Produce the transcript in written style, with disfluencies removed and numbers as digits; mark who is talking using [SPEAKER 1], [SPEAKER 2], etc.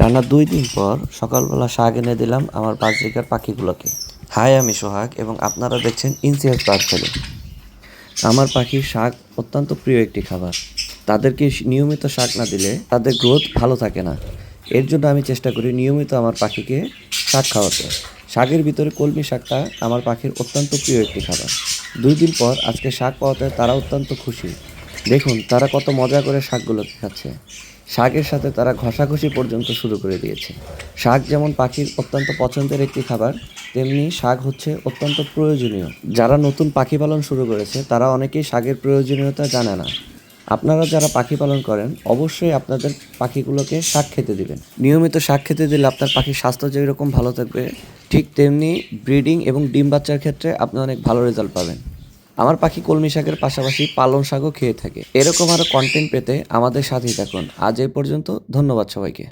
[SPEAKER 1] টানা ২ দিন পর সকালবেলা শাক এনে দিলাম আমার বাজরিকার পাখিগুলোকে। হাই, আমি সোহাগ এবং আপনারা দেখছেন ইনসিয়াস বার্ড ফ্যালি। আমার পাখির শাক অত্যন্ত প্রিয় একটি খাবার। তাদেরকে নিয়মিত শাক না দিলে তাদের গ্রোথ ভালো থাকে না। এর জন্য আমি চেষ্টা করি নিয়মিত আমার পাখিকে শাক খাওয়াতে। শাকের ভিতরে কলমি শাকটা আমার পাখির অত্যন্ত প্রিয় একটি খাবার। ২ দিন পর আজকে শাক পাওয়াতে তারা অত্যন্ত খুশি। দেখুন তারা কত মজা করে শাকগুলোকে খাচ্ছে। শাকের সাথে তারা ঘষাঘষি পর্যন্ত শুরু করে দিয়েছে। শাক যেমন পাখির অত্যন্ত পছন্দের একটি খাবার, তেমনি শাক হচ্ছে অত্যন্ত প্রয়োজনীয়। যারা নতুন পাখি পালন শুরু করেছে তারা অনেকেই শাকের প্রয়োজনীয়তা জানে না। আপনারা যারা পাখি পালন করেন অবশ্যই আপনাদের পাখিগুলোকে শাক খেতে দিবেন। নিয়মিত শাক খেতে দিলে আপনার পাখির স্বাস্থ্য যেরকম ভালো থাকবে, ঠিক তেমনি ব্রিডিং এবং ডিম বাচ্চার ক্ষেত্রে আপনি অনেক ভালো রেজাল্ট পাবেন। আমার পাখি কলমি শাকের পাশাপাশি পালং শাকও খেয়ে থাকে। এরকম আরও কন্টেন্ট পেতে আমাদের সাথেই থাকুন। আজ এই পর্যন্ত, ধন্যবাদ সবাইকে।